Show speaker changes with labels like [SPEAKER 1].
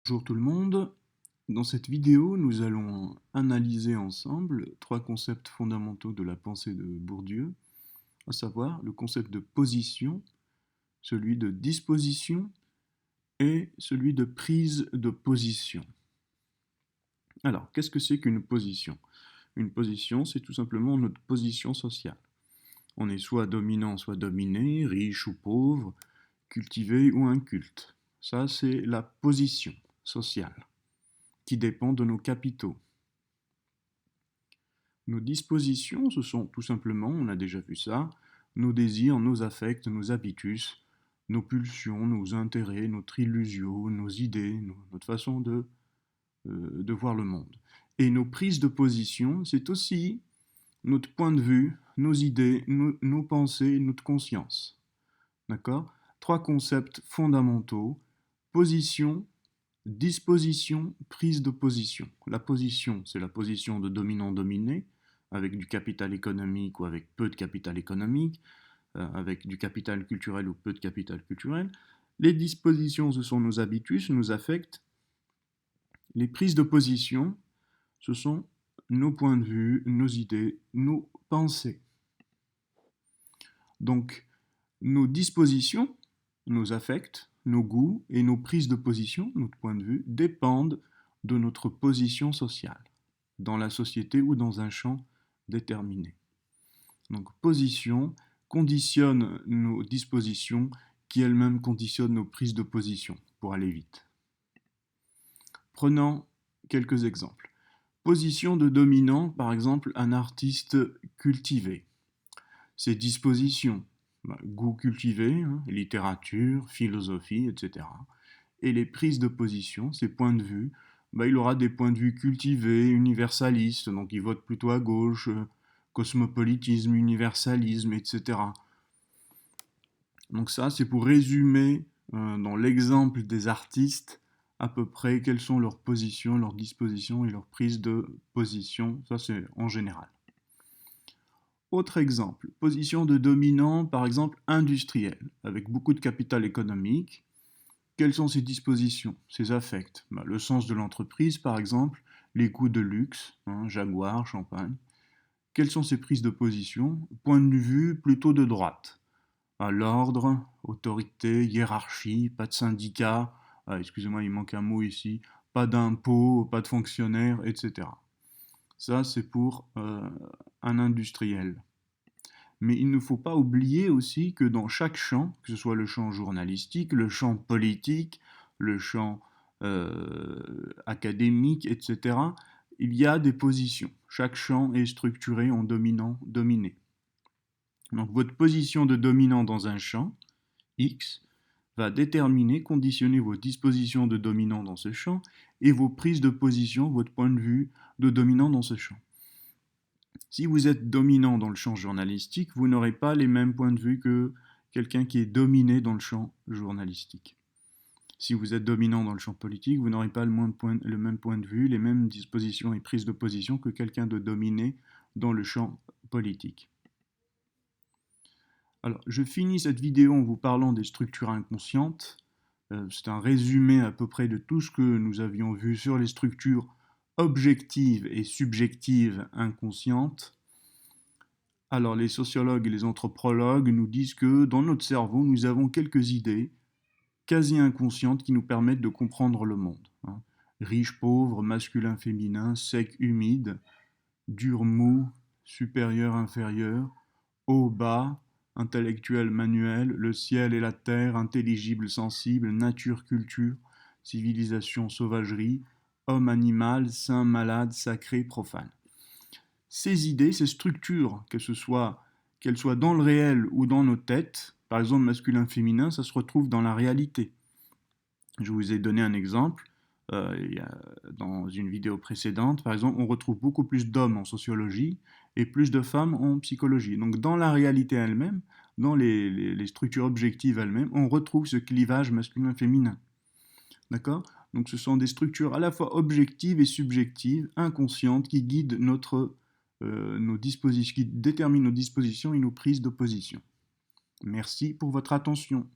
[SPEAKER 1] Bonjour tout le monde. Dans cette vidéo, nous allons analyser ensemble trois concepts fondamentaux de la pensée de Bourdieu, à savoir le concept de position, celui de disposition et celui de prise de position. Alors, qu'est-ce que c'est qu'une position? Une position, c'est tout simplement notre position sociale. On est soit dominant, soit dominé, riche ou pauvre, cultivé ou inculte. Ça, c'est la position sociale, qui dépend de nos capitaux. Nos dispositions, ce sont tout simplement, on a déjà vu ça, nos désirs, nos affects, nos habitus, nos pulsions, nos intérêts, notre illusion, nos idées, notre façon de voir le monde. Et nos prises de position, c'est aussi notre point de vue, nos idées, nos pensées, notre conscience. D'accord? Trois concepts fondamentaux: position, disposition, prise de position. La position, c'est la position de dominant-dominé, avec du capital économique ou avec peu de capital économique, avec du capital culturel ou peu de capital culturel. Les dispositions, ce sont nos habitus, nos affects. Les prises de position, ce sont nos points de vue, nos idées, nos pensées. Donc, nos dispositions, nos affects, nos goûts et nos prises de position, notre point de vue, dépendent de notre position sociale, dans la société ou dans un champ déterminé. Donc, position conditionne nos dispositions qui elles-mêmes conditionnent nos prises de position, pour aller vite. Prenons quelques exemples. Position de dominant, par exemple, un artiste cultivé. Ses dispositions, goût cultivé, littérature, philosophie, etc. Et les prises de position, ses points de vue, il aura des points de vue cultivés, universalistes, donc il vote plutôt à gauche, cosmopolitisme, universalisme, etc. Donc ça, c'est pour résumer dans l'exemple des artistes à peu près quelles sont leurs positions, leurs dispositions et leurs prises de position. Ça, c'est en général. Autre exemple, position de dominant, par exemple industriel, avec beaucoup de capital économique. Quelles sont ses dispositions, ses affects? Le sens de l'entreprise, par exemple, les goûts de luxe, Jaguar, champagne. Quelles sont ses prises de position? Point de vue plutôt de droite. L'ordre, autorité, hiérarchie, pas de syndicat, excusez-moi, il manque un mot ici, pas d'impôts, pas de fonctionnaires, etc. Ça, c'est pour un industriel. Mais il ne faut pas oublier aussi que dans chaque champ, que ce soit le champ journalistique, le champ politique, le champ académique, etc., il y a des positions. Chaque champ est structuré en dominant-dominé. Donc votre position de dominant dans un champ, X, va déterminer, conditionner vos dispositions de dominant dans ce champ et vos prises de position, votre point de vue de dominant dans ce champ. Si vous êtes dominant dans le champ journalistique, vous n'aurez pas les mêmes points de vue que quelqu'un qui est dominé dans le champ journalistique. Si vous êtes dominant dans le champ politique, vous n'aurez pas le même point de vue, les mêmes dispositions et prises de position que quelqu'un de dominé dans le champ politique. Alors, je finis cette vidéo en vous parlant des structures inconscientes. C'est un résumé à peu près de tout ce que nous avions vu sur les structures objectives et subjectives inconscientes. Alors, les sociologues et les anthropologues nous disent que dans notre cerveau, nous avons quelques idées quasi inconscientes qui nous permettent de comprendre le monde. Riche, pauvre, masculin, féminin, sec, humide, dur, mou, supérieur, inférieur, haut, bas, intellectuel, manuel, le ciel et la terre, intelligible, sensible, nature, culture, civilisation, sauvagerie, homme, animal, saint, malade, sacré, profane. Ces idées, ces structures, qu'elles soient dans le réel ou dans nos têtes, par exemple masculin-féminin, ça se retrouve dans la réalité. Je vous ai donné un exemple dans une vidéo précédente. Par exemple, on retrouve beaucoup plus d'hommes en sociologie et plus de femmes en psychologie. Donc dans la réalité elle-même, dans les structures objectives elles-mêmes, on retrouve ce clivage masculin-féminin. D'accord? Donc ce sont des structures à la fois objectives et subjectives, inconscientes, qui guident nos dispositions, qui déterminent nos dispositions et nos prises de position. Merci pour votre attention.